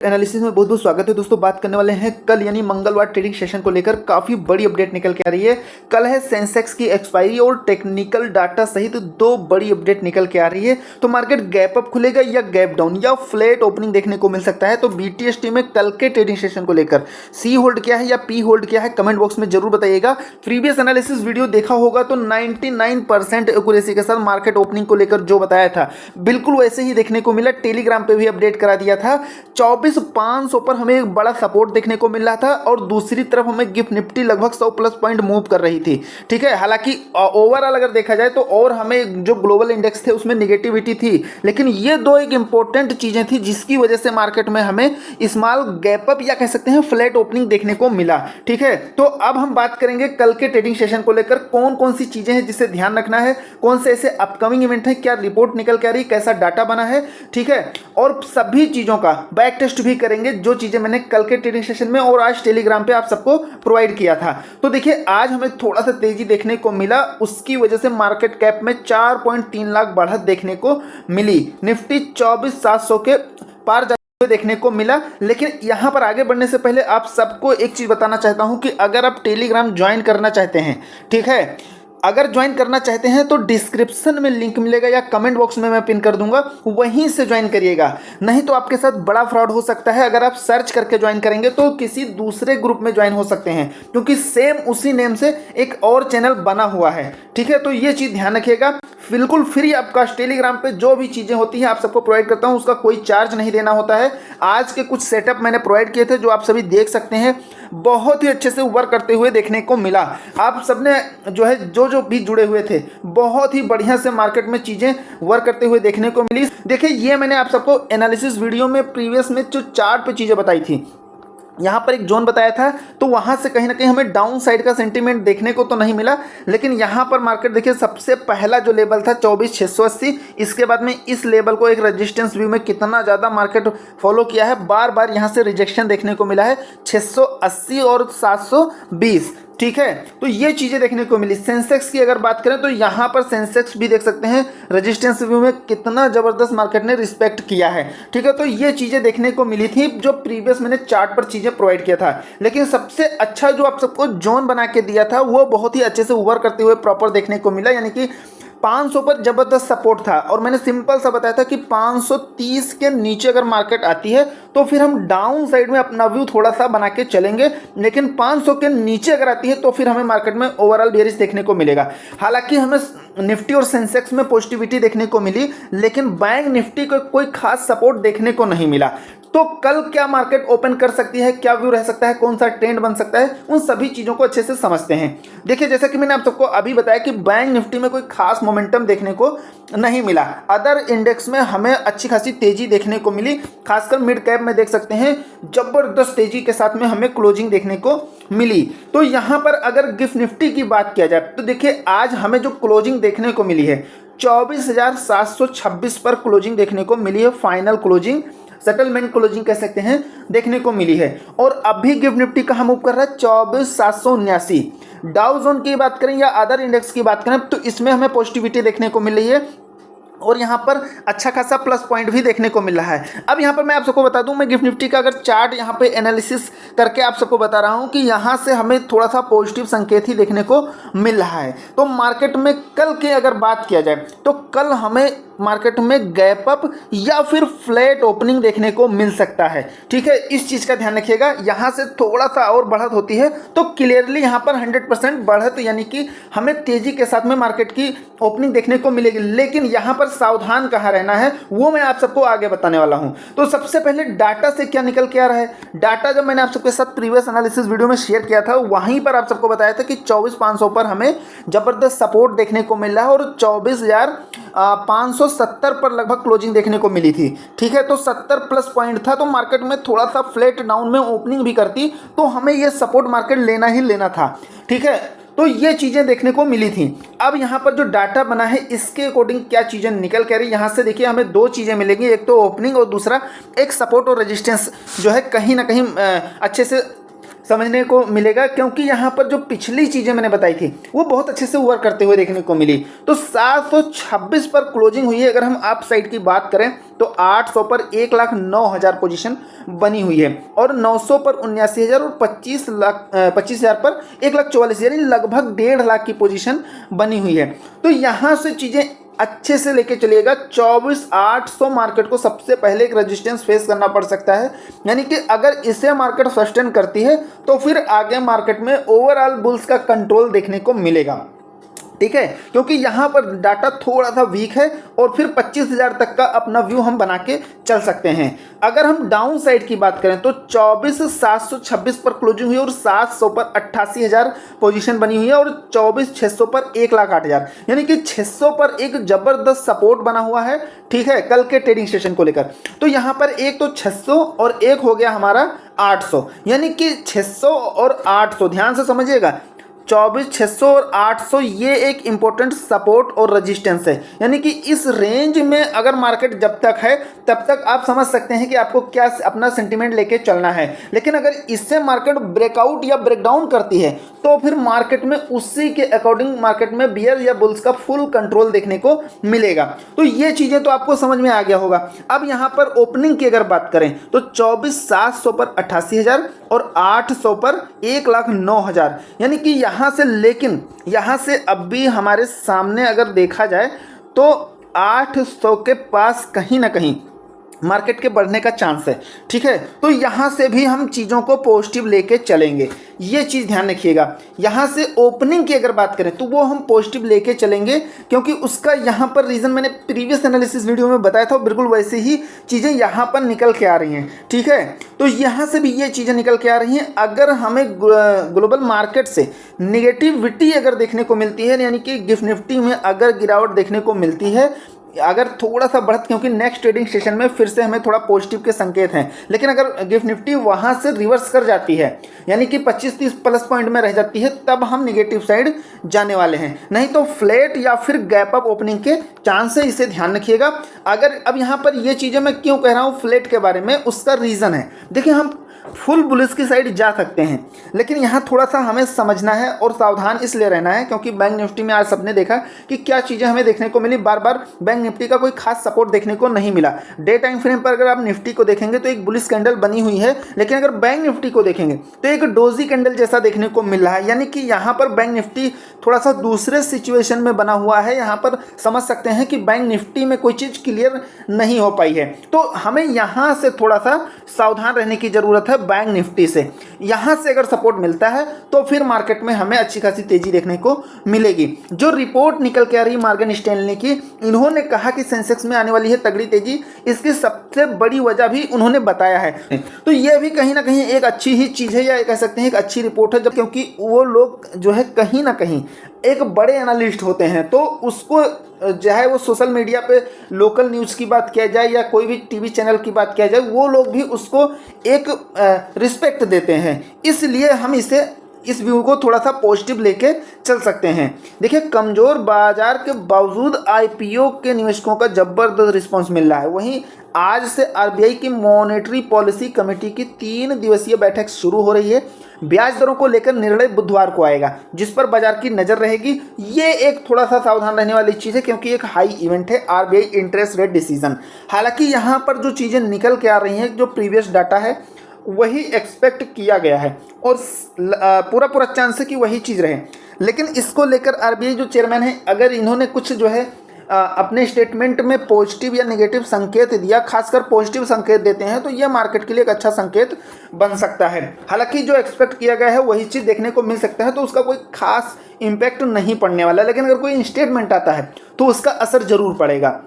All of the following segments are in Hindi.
एनालिसिस में बहुत बहुत स्वागत है दोस्तों। बात करने वाले हैं कल यानी मंगलवार ट्रेडिंग सेशन को लेकर काफ़ी बड़ी अपडेट निकल के आ रही है। कल है सेंसेक्स की एक्सपायरी और टेक्निकल डाटा सहित दो बड़ी अपडेट निकल के आ रही है। तो मार्केट गैप अप खुलेगा या गैप डाउन या फ्लैट ओपनिंग देखने को मिल सकता है। तो BTST में कल के ट्रेडिंग सेशन को लेकर सी होल्ड क्या है या पी होल्ड क्या है, कमेंट बॉक्स में जरूर बताइएगा। प्रीवियस एनालिसिस वीडियो देखा होगा तो 99% एक्यूरेसी के साथ मार्केट ओपनिंग को लेकर जो बताया था बिल्कुल वैसे ही देखने को मिला। टेलीग्राम पे भी अपडेट करा दिया था। 24,500 पर हमें एक बड़ा सपोर्ट देखने को मिल रहा था और दूसरी तरफ हमें गिफ्ट निफ्टी लगभग 100 प्लस पॉइंट मूव कर रही थी। ठीक है, हालांकि ओवरऑल अगर देखा जाए तो और हमें जो ग्लोबल इंडेक्स थे उसमें निगेटिविटी थी, लेकिन ये दो एक इंपॉर्टेंट चीजें थी जिसकी वजह से मार्केट में हमें स्मॉल गैप अप या कह सकते हैं फ्लैट ओपनिंग देखने को मिला। ठीक है, तो अब हम बात करेंगे कल के ट्रेडिंग सेशन को लेकर कौन कौन सी चीजें हैं जिसे ध्यान रखना है, कौन से ऐसे अपकमिंग इवेंट है, क्या रिपोर्ट निकल के आ रही, कैसा डाटा बना है। ठीक है, और सभी चीजों का बैक टेस्ट भी करेंगे जो चीजें मैंने कल के ट्रेडिंग सेशन में और आज टेलीग्राम पे आप सबको प्रोवाइड किया था। तो देखिए आज हमें थोड़ा सा तेजी देखने को मिला, उसकी वजह से मार्केट कैप में 4.3 लाख बढ़त देखने को मिली। निफ्टी 24,700 के पार देखने को मिला। लेकिन यहां पर आगे बढ़ने से पहले आप सबको एक चीज बताना चाहता हूं कि अगर आप टेलीग्राम ज्वाइन करना चाहते हैं, ठीक है, अगर ज्वाइन करना चाहते हैं तो डिस्क्रिप्शन में लिंक मिलेगा या कमेंट बॉक्स में मैं पिन कर दूंगा, वहीं से ज्वाइन करिएगा। नहीं तो आपके साथ बड़ा फ्रॉड हो सकता है। अगर आप सर्च करके ज्वाइन करेंगे तो किसी दूसरे ग्रुप में ज्वाइन हो सकते हैं, क्योंकि सेम उसी नेम से एक और चैनल बना हुआ है। ठीक है, तो ये चीज़ ध्यान रखिएगा। बिल्कुल फ्री आपका टेलीग्राम पे जो भी चीज़ें होती हैं आप सबको प्रोवाइड करता हूँ, उसका कोई चार्ज नहीं देना होता है। आज के कुछ सेटअप मैंने प्रोवाइड किए थे जो आप सभी देख सकते हैं, बहुत ही अच्छे से वर्क करते हुए देखने को मिला। आप सबने जो है जो भी जुड़े हुए थे बहुत ही बढ़िया से मार्केट में चीज़ें वर्क करते हुए देखने को मिली। देखिए ये मैंने आप सबको एनालिसिस वीडियो में प्रीवियस में जो चार्ट पे चीज़ें बताई थी, यहाँ पर एक जोन बताया था तो वहाँ से कहीं ना कहीं हमें डाउन साइड का सेंटीमेंट देखने को तो नहीं मिला। लेकिन यहाँ पर मार्केट देखिए सबसे पहला जो लेवल था 24,680, इसके बाद में इस लेवल को एक रेजिस्टेंस व्यू में कितना ज़्यादा मार्केट फॉलो किया है। बार बार यहाँ से रिजेक्शन देखने को मिला है 680 और 720। ठीक है, तो ये चीज़ें देखने को मिली। सेंसेक्स की अगर बात करें तो यहाँ पर सेंसेक्स भी देख सकते हैं रेजिस्टेंस व्यू में कितना ज़बरदस्त मार्केट ने रिस्पेक्ट किया है। ठीक है, तो ये चीज़ें देखने को मिली थी जो प्रीवियस मैंने चार्ट पर चीज़ें प्रोवाइड किया था। लेकिन सबसे अच्छा जो आप सबको जोन बना के दिया था वो बहुत ही अच्छे से उभर करते हुए प्रॉपर देखने को मिला, यानी कि 500 पर जबरदस्त सपोर्ट था। और मैंने सिंपल सा बताया था कि 530 के नीचे अगर मार्केट आती है तो फिर हम डाउन साइड में अपना व्यू थोड़ा सा बना के चलेंगे, लेकिन 500 के नीचे अगर आती है तो फिर हमें मार्केट में ओवरऑल बेयरिश देखने को मिलेगा। हालांकि हमें निफ्टी और सेंसेक्स में पॉजिटिविटी देखने को मिली, लेकिन बैंक निफ्टी को कोई खास सपोर्ट देखने को नहीं मिला। तो कल क्या मार्केट ओपन कर सकती है, क्या व्यू रह सकता है, कौन सा ट्रेंड बन सकता है, उन सभी चीज़ों को अच्छे से समझते हैं। देखिए जैसा कि मैंने आप सबको अभी बताया कि बैंक निफ्टी में कोई खास मोमेंटम देखने को नहीं मिला। अदर इंडेक्स में हमें अच्छी खासी तेजी देखने को मिली, खासकर मिड कैप में देख सकते हैं जबरदस्त तेजी के साथ में हमें क्लोजिंग देखने को मिली। तो यहाँ पर अगर गिफ्ट निफ्टी की बात किया जाए तो देखिए आज हमें जो क्लोजिंग देखने को मिली है 24,726 पर क्लोजिंग देखने को मिली है। फाइनल क्लोजिंग, सेटलमेंट क्लोजिंग कह सकते हैं, देखने को मिली है। और अभी गिफ्ट निफ्टी कहाँ मूव कर रहा है 24,779। डाउ जोन की बात करें या अदर इंडेक्स की बात करें तो इसमें हमें पॉजिटिविटी देखने को मिल रही है और यहाँ पर अच्छा खासा प्लस पॉइंट भी देखने को मिल रहा है। अब यहाँ पर मैं आप सबको बता दूँ, मैं गिफ्ट निफ्टी का अगर चार्ट यहाँ पे एनालिसिस करके आप सबको बता रहा हूँ कि यहाँ से हमें थोड़ा सा पॉजिटिव संकेत ही देखने को मिल रहा है। तो मार्केट में कल की अगर बात किया जाए तो कल हमें मार्केट में गैप अप या फिर फ्लैट ओपनिंग देखने को मिल सकता है। ठीक है, इस चीज़ का ध्यान रखिएगा। यहाँ से थोड़ा सा और बढ़त होती है तो क्लियरली यहाँ पर 100% बढ़त यानी कि हमें तेजी के साथ में मार्केट की ओपनिंग देखने को मिलेगी। लेकिन यहाँ पर सावधान कहाँ रहना है वो मैं आप सबको आगे बताने वाला हूँ। तो सबसे पहले डाटा से क्या निकल के आ रहा है। डाटा जब मैंने आप सबके साथ प्रीवियस एनालिसिस वीडियो में शेयर किया था वहीं पर आप सबको बताया था कि 24,500 पर हमें जबरदस्त सपोर्ट देखने को मिल रहा है और 24,570 पर लगभग क्लोजिंग देखने को मिली थी। ठीक है, तो 70 प्लस पॉइंट था। तो मार्केट में थोड़ा सा फ्लैट डाउन में ओपनिंग भी करती तो हमें ये सपोर्ट मार्केट लेना ही लेना था। ठीक है, तो ये चीज़ें देखने को मिली थी। अब यहाँ पर जो डाटा बना है इसके अकॉर्डिंग क्या चीज़ें निकल कर रही, यहाँ से देखिए हमें दो चीज़ें मिलेंगी, एक तो ओपनिंग और दूसरा एक सपोर्ट और रेजिस्टेंस जो है कहीं ना कहीं अच्छे से समझने को मिलेगा, क्योंकि यहाँ पर जो पिछली चीज़ें मैंने बताई थी वो बहुत अच्छे से वर्क करते हुए देखने को मिली। तो 726 पर क्लोजिंग हुई है। अगर हम अप साइड की बात करें तो 800 पर 1,09,000 पोजीशन बनी हुई है, और 900 पर 79,000 और 25,000 पर 1,44,000 यानी लगभग 1.5 लाख की पोजीशन बनी हुई है। तो यहाँ से चीज़ें अच्छे से लेके चलिएगा। 24,800 मार्केट को सबसे पहले एक रेजिस्टेंस फेस करना पड़ सकता है, यानी कि अगर इसे मार्केट सस्टेन करती है तो फिर आगे मार्केट में ओवरऑल बुल्स का कंट्रोल देखने को मिलेगा। ठीक है, क्योंकि यहाँ पर डाटा थोड़ा सा वीक है और फिर 25,000 तक का अपना व्यू हम बना के चल सकते हैं। अगर हम डाउन साइड की बात करें तो 24,726 पर क्लोजिंग हुई और 700 पर 88,000 पोजीशन बनी हुई है, और 24,600 पर 1,08,000 यानी कि 600 पर एक जबरदस्त सपोर्ट बना हुआ है। ठीक है, कल के ट्रेडिंग सेशन को लेकर तो यहाँ पर एक तो 600 और एक हो गया हमारा 800, यानी कि 600 और 800 ध्यान से समझिएगा। 24,600 और 800 ये एक इम्पोर्टेंट सपोर्ट और रेजिस्टेंस है, यानी कि इस रेंज में अगर मार्केट जब तक है तब तक आप समझ सकते हैं कि आपको क्या अपना सेंटीमेंट लेके चलना है। लेकिन अगर इससे मार्केट ब्रेकआउट या ब्रेकडाउन करती है तो फिर मार्केट में उसी के अकॉर्डिंग मार्केट में बियर या बुल्स का फुल कंट्रोल देखने को मिलेगा। तो ये चीज़ें तो आपको समझ में आ गया होगा। अब यहाँ पर ओपनिंग की अगर बात करें तो 24,700 पर 88,000 और 800 पर 1,09,000 यानी कि यहाँ से, लेकिन यहाँ से अब भी हमारे सामने अगर देखा जाए तो 800 के पास कहीं ना कहीं मार्केट के बढ़ने का चांस है। ठीक है, तो यहाँ से भी हम चीज़ों को पॉजिटिव लेके चलेंगे, ये चीज़ ध्यान रखिएगा। यहाँ से ओपनिंग की अगर बात करें तो वो हम पॉजिटिव लेके चलेंगे, क्योंकि उसका यहाँ पर रीज़न मैंने प्रीवियस एनालिसिस वीडियो में बताया था, बिल्कुल वैसे ही चीज़ें यहाँ पर निकल के आ रही हैं। ठीक है, तो यहाँ से भी ये चीज़ें निकल के आ रही हैं। अगर हमें ग्लोबल मार्केट से निगेटिविटी अगर देखने को मिलती है, यानी कि गिफ्ट निफ्टी में अगर गिरावट देखने को मिलती है, अगर थोड़ा सा बढ़त, क्योंकि नेक्स्ट ट्रेडिंग सेशन में फिर से हमें थोड़ा पॉजिटिव के संकेत हैं, लेकिन अगर गिफ्ट निफ्टी वहाँ से रिवर्स कर जाती है, यानी कि 25-30 प्लस पॉइंट में रह जाती है, तब हम निगेटिव साइड जाने वाले हैं। नहीं तो फ्लैट या फिर गैप अप ओपनिंग के चांस है, इसे ध्यान रखिएगा। अगर अब यहाँ पर ये चीज़ें मैं क्यों कह रहा हूँ फ्लैट के बारे में, उसका रीज़न है, देखिए हम फुल बुलिश की साइड जा सकते हैं, लेकिन यहाँ थोड़ा सा हमें समझना है और सावधान इसलिए रहना है, क्योंकि बैंक निफ्टी में आज सबने देखा कि क्या चीज़ें हमें देखने को मिली। बार बार बैंक निफ्टी का कोई खास सपोर्ट देखने को नहीं मिला। डे टाइम फ्रेम पर अगर आप निफ्टी को देखेंगे तो एक बुलिश कैंडल बनी हुई है, लेकिन अगर बैंक निफ्टी को देखेंगे तो एक डोजी कैंडल जैसा देखने को मिल रहा है, यानी कि यहाँ पर बैंक निफ्टी थोड़ा सा दूसरे सिचुएशन में बना हुआ है। यहाँ पर समझ सकते हैं कि बैंक निफ्टी में कोई चीज़ क्लियर नहीं हो पाई है, तो हमें यहाँ से थोड़ा सा सावधान रहने की ज़रूरत है। बैंक निफ्टी से यहाँ से अगर सपोर्ट मिलता है तो फिर मार्केट में हमें अच्छी खासी तेजी देखने को मिलेगी। जो रिपोर्ट निकल के आ रही है मॉर्गन स्टैनली की, इन्होंने कहा कि सेंसेक्स में आने वाली है तगड़ी तेजी, इसकी सबसे बड़ी वजह भी उन्होंने बताया है। तो यह भी कहीं ना कहीं एक अच्छी ही चीज़ है, या कह सकते हैं एक अच्छी रिपोर्ट है, जब क्योंकि वो लोग जो है कहीं ना कहीं एक बड़े एनालिस्ट होते हैं, तो उसको चाहे वो सोशल मीडिया पे लोकल न्यूज़ की बात किया जाए या कोई भी टीवी चैनल की बात किया जाए, वो लोग भी उसको एक रिस्पेक्ट देते हैं। इसलिए हम इस व्यू को थोड़ा सा पॉजिटिव लेके चल सकते हैं। देखिए, कमज़ोर बाजार के बावजूद आईपीओ के निवेशकों का जबरदस्त रिस्पांस मिल रहा है। वहीं आज से आरबीआई की मॉनेटरी पॉलिसी कमेटी की 3 दिवसीय बैठक शुरू हो रही है। ब्याज दरों को लेकर निर्णय बुधवार को आएगा, जिस पर बाजार की नज़र रहेगी। ये एक थोड़ा सा सावधान रहने वाली चीज़ है, क्योंकि एक हाई इवेंट है आरबीआई इंटरेस्ट रेट डिसीजन। हालांकि यहाँ पर जो चीज़ें निकल के आ रही हैं, जो प्रीवियस डाटा है वही एक्सपेक्ट किया गया है, और पूरा चांस है कि वही चीज़ रहे। लेकिन इसको लेकर आरबीआई जो चेयरमैन है, अगर इन्होंने कुछ जो है अपने स्टेटमेंट में पॉजिटिव या नेगेटिव संकेत दिया, खासकर पॉजिटिव संकेत देते हैं, तो यह मार्केट के लिए एक अच्छा संकेत बन सकता है। हालांकि जो एक्सपेक्ट किया गया है वही चीज़ देखने को मिल सकता है, तो उसका कोई खास इम्पैक्ट नहीं पड़ने वाला। लेकिन अगर कोई स्टेटमेंट आता है तो उसका असर जरूर पड़ेगा।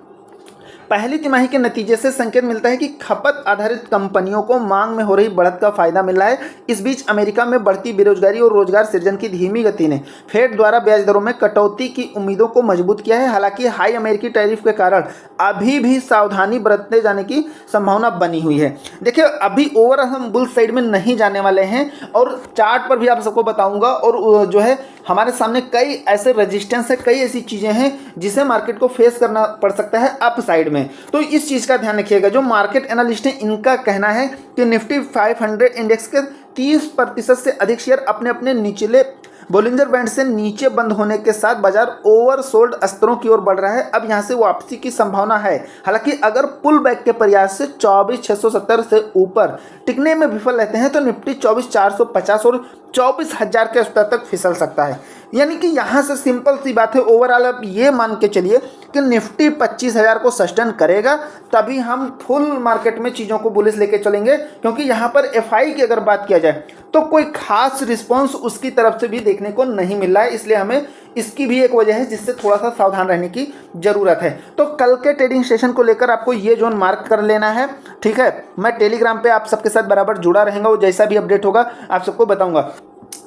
पहली तिमाही के नतीजे से संकेत मिलता है कि खपत आधारित कंपनियों को मांग में हो रही बढ़त का फायदा मिल रहा है। इस बीच अमेरिका में बढ़ती बेरोजगारी और रोजगार सृजन की धीमी गति ने फेड द्वारा ब्याज दरों में कटौती की उम्मीदों को मजबूत किया है। हालांकि हाई अमेरिकी टैरिफ के कारण अभी भी सावधानी बरतने जाने की संभावना बनी हुई है। देखिए, अभी ओवर हम बुल साइड में नहीं जाने वाले हैं, और चार्ट पर भी आप सबको बताऊंगा। और जो है हमारे सामने कई ऐसे रेजिस्टेंस है, कई ऐसी चीज़ें हैं जिसे मार्केट को फेस करना पड़ सकता है अप साइड में। तो इस चीज़ का ध्यान रखिएगा। जो मार्केट एनालिस्ट हैं, इनका कहना है कि निफ्टी 500 इंडेक्स के 30% से अधिक शेयर अपने अपने निचले बोलिंजर बैंड से नीचे बंद होने के साथ बाजार ओवरसोल्ड स्तरों की ओर बढ़ रहा है। अब यहां से वापसी की संभावना है। हालांकि अगर पुल बैक के प्रयास से 24,670 से ऊपर टिकने में विफल रहते हैं तो निफ्टी 24,450 और 24,000 के स्तर तक फिसल सकता है। यानी कि यहाँ से सिंपल सी बात है, ओवरऑल आप ये मान के चलिए कि निफ्टी 25,000 को सस्टेन करेगा, तभी हम फुल मार्केट में चीज़ों को बुलिश लेके चलेंगे। क्योंकि यहाँ पर एफआई की अगर बात किया जाए तो कोई खास रिस्पॉन्स उसकी तरफ से भी देखने को नहीं मिल रहा है, इसलिए हमें इसकी भी एक वजह है जिससे थोड़ा सा सावधान रहने की ज़रूरत है। तो कल के ट्रेडिंग सेशन को लेकर आपको ये जोन मार्क कर लेना है, ठीक है। मैं टेलीग्राम पे आप सबके साथ बराबर जुड़ा रहेगा, वो जैसा भी अपडेट होगा आप सबको बताऊंगा।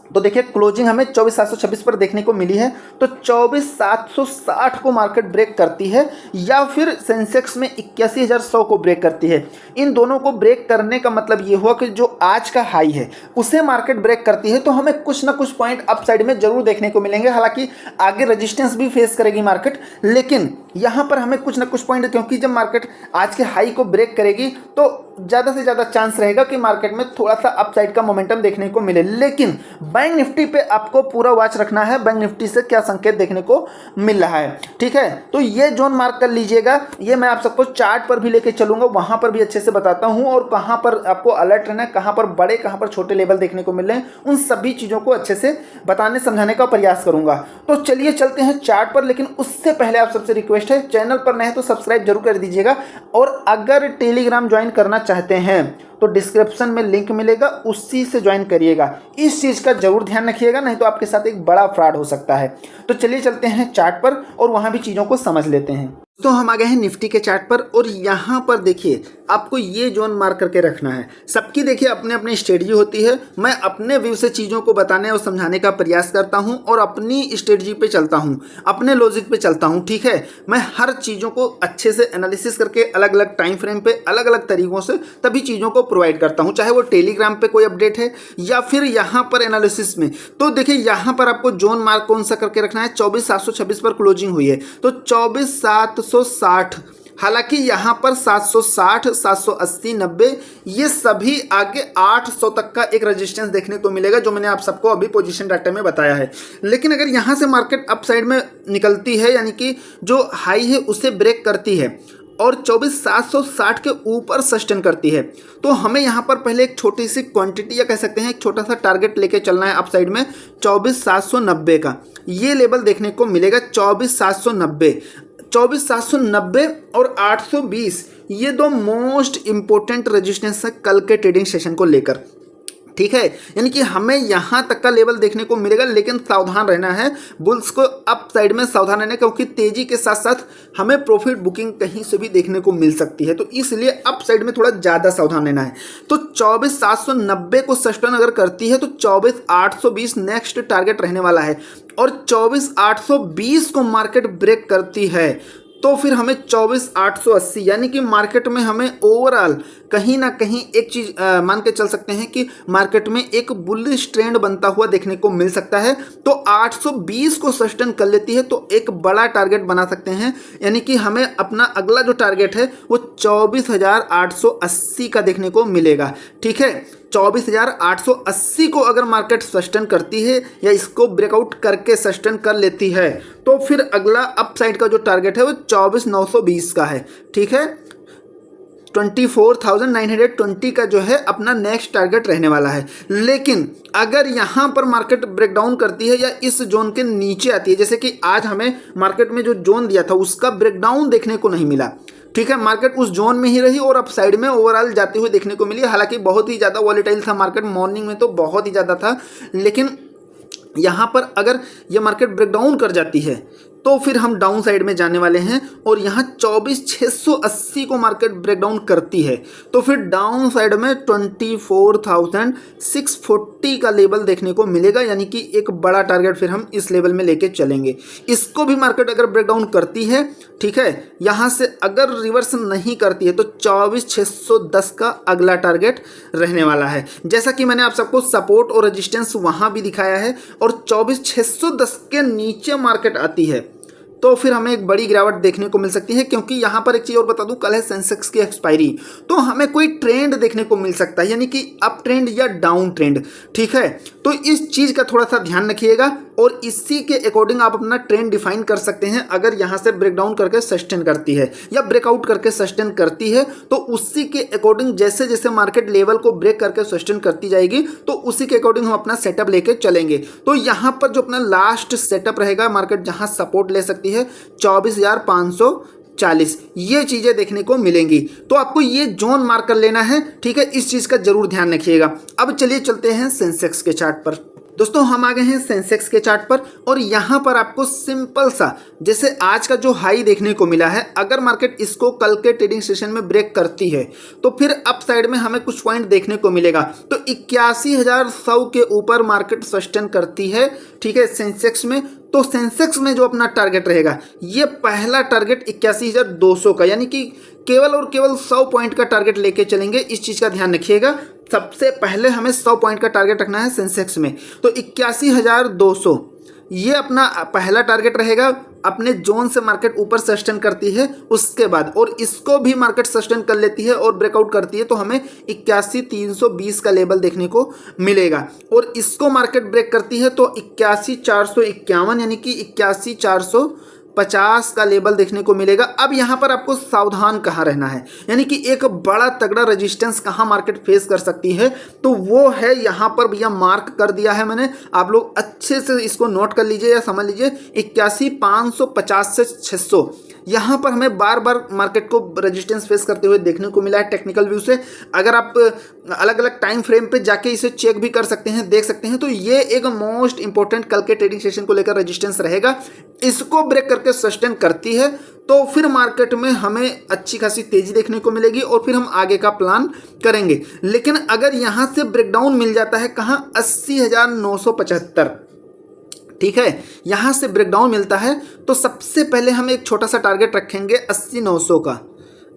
तो देखिए क्लोजिंग हमें 24,726 पर देखने को मिली है, तो 24,760 को मार्केट ब्रेक करती है या फिर सेंसेक्स में 81,100 को ब्रेक करती है। इन दोनों को ब्रेक करने का मतलब ये हुआ कि जो आज का हाई है उसे मार्केट ब्रेक करती है तो हमें कुछ ना कुछ पॉइंट अपसाइड में जरूर देखने को मिलेंगे। हालांकि आगे रेजिस्टेंस भी फेस करेगी मार्केट, लेकिन यहाँ पर हमें कुछ ना कुछ पॉइंट, क्योंकि जब मार्केट आज के हाई को ब्रेक करेगी तो ज़्यादा से ज़्यादा चांस रहेगा कि मार्केट में थोड़ा सा अपसाइड का मोमेंटम देखने को मिले। लेकिन बैंक निफ्टी पे आपको पूरा वॉच रखना है, बैंक निफ्टी से क्या संकेत देखने को मिल रहा है, ठीक है। तो ये जोन मार्क कर लीजिएगा, ये मैं आप सबको चार्ट पर भी लेके चलूंगा, वहां पर भी अच्छे से बताता हूं और कहां पर आपको अलर्ट रहना है, कहां पर बड़े कहां पर छोटे लेवल देखने को मिल रहे हैं, उन सभी चीज़ों को अच्छे से बताने समझाने का प्रयास करूंगा। तो चलिए चलते हैं चार्ट पर, लेकिन उससे पहले आप सबसे रिक्वेस्ट है, चैनल पर नए हैं तो सब्सक्राइब जरूर कर दीजिएगा और अगर टेलीग्राम ज्वाइन करना चाहते हैं तो डिस्क्रिप्शन में लिंक मिलेगा, उसी से ज्वाइन करिएगा। इस चीज़ का जरूर ध्यान रखिएगा, नहीं तो आपके साथ एक बड़ा फ्रॉड हो सकता है। तो चलिए चलते हैं चार्ट पर और वहाँ भी चीज़ों को समझ लेते हैं। तो हम आ गए हैं निफ्टी के चार्ट पर और यहाँ पर देखिए आपको ये जोन मार्क करके रखना है। सबकी देखिए अपने अपनी स्ट्रेटजी होती है, मैं अपने व्यू से चीज़ों को बताने और समझाने का प्रयास करता हूँ और अपनी स्ट्रेटजी पे चलता हूँ, अपने लॉजिक पे चलता हूँ, ठीक है। मैं हर चीज़ों को अच्छे से एनालिसिस करके अलग अलग टाइम फ्रेम पे अलग अलग तरीक़ों से तभी चीज़ों को प्रोवाइड करता हूँ, चाहे वो टेलीग्राम पे कोई अपडेट है या फिर यहाँ पर एनालिसिस में। तो देखिए यहाँ पर आपको जोन मार्क कौन सा करके रखना है, 24,726 पर क्लोजिंग हुई है तो 24,760, हालांकि यहाँ पर 760, 780, 90 ये सभी आगे 800 तक का एक रेजिस्टेंस देखने को मिलेगा, जो मैंने आप सबको अभी पोजीशन डाटा में बताया है। लेकिन अगर यहाँ से मार्केट अप साइड में निकलती है, यानी कि जो हाई है उसे ब्रेक करती है और 24,760 के ऊपर सस्टेन करती है, तो हमें यहाँ पर पहले एक छोटी सी क्वांटिटी या कह सकते हैं एक छोटा सा टारगेट लेके चलना है अप साइड में 24,790 का। ये लेवल देखने को मिलेगा 24,790, 24,790 और 820, ये दो मोस्ट इंपॉर्टेंट रेजिस्टेंस है कल के ट्रेडिंग सेशन को लेकर, ठीक है। यानी कि हमें यहाँ तक का लेवल देखने को मिलेगा, लेकिन सावधान रहना है, बुल्स को अप साइड में सावधान रहना है, क्योंकि तेजी के साथ साथ हमें प्रॉफिट बुकिंग कहीं से भी देखने को मिल सकती है, तो इसलिए अप साइड में थोड़ा ज़्यादा सावधान रहना है। तो 24,790 को सस्टेन अगर करती है तो 24,820 नेक्स्ट टारगेट रहने वाला है, और 24,820 को मार्केट ब्रेक करती है तो फिर हमें 24,880, यानी कि मार्केट में हमें ओवरऑल कहीं ना कहीं एक चीज़ मान के चल सकते हैं कि मार्केट में एक बुलिश ट्रेंड बनता हुआ देखने को मिल सकता है। तो 820 को सस्टेन कर लेती है तो एक बड़ा टारगेट बना सकते हैं, यानी कि हमें अपना अगला जो टारगेट है वो 24,880 का देखने को मिलेगा, ठीक है। 24,880 को अगर मार्केट सस्टेन करती है या इसको ब्रेकआउट करके सस्टेन कर लेती है तो फिर अगला अपसाइड का जो टारगेट है वो 24,920 का है, ठीक है। 24,920 का जो है अपना नेक्स्ट टारगेट रहने वाला है। लेकिन अगर यहाँ पर मार्केट ब्रेकडाउन करती है या इस जोन के नीचे आती है, जैसे कि आज हमें मार्केट में जो जोन दिया था उसका ब्रेकडाउन देखने को नहीं मिला, ठीक है, मार्केट उस जोन में ही रही और अप साइड में ओवरऑल जाते हुए देखने को मिली। हालांकि बहुत ही ज़्यादा वॉलेटाइल था मार्केट, मॉर्निंग में तो बहुत ही ज़्यादा था, लेकिन यहाँ पर अगर ये मार्केट ब्रेकडाउन कर जाती है तो फिर हम डाउन साइड में जाने वाले हैं, और यहाँ 24,680 को मार्केट ब्रेकडाउन करती है तो फिर डाउन साइड में 24,640 का लेवल देखने को मिलेगा, यानी कि एक बड़ा टारगेट फिर हम इस लेवल में लेके चलेंगे। इसको भी मार्केट अगर ब्रेकडाउन करती है, ठीक है, यहाँ से अगर रिवर्स नहीं करती है तो 24,610 का अगला टारगेट रहने वाला है। जैसा कि मैंने आप सबको सपोर्ट और रेजिस्टेंस वहाँ भी दिखाया है, और 24,610 के नीचे मार्केट आती है तो फिर हमें एक बड़ी गिरावट देखने को मिल सकती है, क्योंकि यहाँ पर एक चीज़ और बता दूं, कल है सेंसेक्स की एक्सपायरी, तो हमें कोई ट्रेंड देखने को मिल सकता है, यानी कि अप ट्रेंड या डाउन ट्रेंड। ठीक है, तो इस चीज़ का थोड़ा सा ध्यान रखिएगा और इसी के अकॉर्डिंग आप अपना ट्रेंड डिफाइन कर सकते हैं। अगर यहाँ से ब्रेकडाउन करके सस्टेन करती है या ब्रेकआउट करके सस्टेन करती है, तो उसी के अकॉर्डिंग जैसे जैसे मार्केट लेवल को ब्रेक करके सस्टेन करती जाएगी, तो उसी के अकॉर्डिंग हम अपना सेटअप लेके चलेंगे। तो यहाँ पर जो अपना लास्ट सेटअप रहेगा, मार्केट जहाँ सपोर्ट ले सकती है 24,540, ये चीज़ें देखने को मिलेंगी। तो आपको ये जोन मार्क कर लेना है। ठीक है, इस चीज़ का जरूर ध्यान रखिएगा। अब चलिए चलते हैं सेंसेक्स के चार्ट पर। दोस्तों हम आ गए हैं सेंसेक्स के चार्ट पर और यहाँ पर आपको सिंपल सा, जैसे आज का जो हाई देखने को मिला है, अगर मार्केट इसको कल के ट्रेडिंग सेशन में ब्रेक करती है तो फिर अप साइड में हमें कुछ पॉइंट देखने को मिलेगा। तो 81,100 के ऊपर मार्केट सस्टेन करती है। ठीक है, सेंसेक्स में, तो सेंसेक्स में जो अपना टारगेट रहेगा, ये पहला टारगेट 81,200 का, यानी कि केवल और केवल 100 पॉइंट का टारगेट लेके चलेंगे। इस चीज़ का ध्यान रखिएगा। सबसे पहले हमें 100 पॉइंट का टारगेट रखना है सेंसेक्स में। तो 81,200 ये अपना पहला टारगेट रहेगा। अपने जोन से मार्केट ऊपर सस्टेन करती है उसके बाद, और इसको भी मार्केट सस्टेन कर लेती है और ब्रेकआउट करती है, तो हमें 81,320 का लेवल देखने को मिलेगा। और इसको मार्केट ब्रेक करती है तो 81,451, यानी कि 81,450 का लेवल देखने को मिलेगा। अब यहाँ पर आपको सावधान कहाँ रहना है, यानी कि एक बड़ा तगड़ा रेजिस्टेंस कहाँ मार्केट फेस कर सकती है, तो वो है यहाँ पर भैया मार्क कर दिया है मैंने। आप लोग अच्छे से इसको नोट कर लीजिए या समझ लीजिए, 81,550 से 600, यहाँ पर हमें बार बार मार्केट को रेजिस्टेंस फेस करते हुए देखने को मिला है टेक्निकल व्यू से। अगर आप अलग अलग टाइम फ्रेम पे जाके इसे चेक भी कर सकते हैं, देख सकते हैं, तो ये एक मोस्ट इंपॉर्टेंट कल के ट्रेडिंग सेशन को लेकर रेजिस्टेंस रहेगा। इसको ब्रेक करके सस्टेन करती है तो फिर मार्केट में हमें अच्छी खासी तेजी देखने को मिलेगी और फिर हम आगे का प्लान करेंगे। लेकिन अगर यहाँ से ब्रेकडाउन मिल जाता है कहाँ, 80,975, ठीक है, यहाँ से ब्रेकडाउन मिलता है, तो सबसे पहले हम एक छोटा सा टारगेट रखेंगे 80,900 का।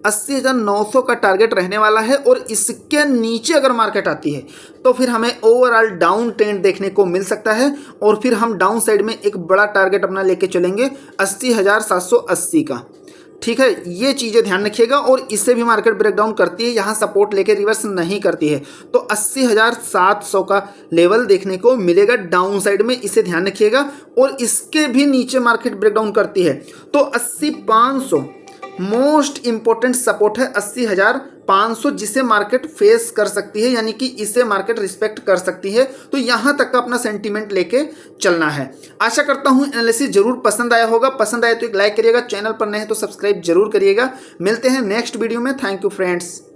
80,900 का टारगेट रहने वाला है, और इसके नीचे अगर मार्केट आती है तो फिर हमें ओवरऑल डाउन ट्रेंड देखने को मिल सकता है, और फिर हम डाउन साइड में एक बड़ा टारगेट अपना लेके चलेंगे 80,780 का। ठीक है, ये चीज़ें ध्यान रखिएगा। और इससे भी मार्केट ब्रेकडाउन करती है, यहाँ सपोर्ट लेके रिवर्स नहीं करती है, तो 80,700 का लेवल देखने को मिलेगा डाउन साइड में, इसे ध्यान रखिएगा। और इसके भी नीचे मार्केट ब्रेकडाउन करती है तो 80,500 मोस्ट इंपॉर्टेंट सपोर्ट है, 80,500, जिसे मार्केट फेस कर सकती है, यानी कि इसे मार्केट रिस्पेक्ट कर सकती है। तो यहां तक का अपना सेंटीमेंट लेके चलना है। आशा करता हूं एनालिसिस जरूर पसंद आया होगा। पसंद आए तो एक लाइक करिएगा, चैनल पर नए हैं तो सब्सक्राइब जरूर करिएगा। मिलते हैं नेक्स्ट वीडियो में। Thank you friends.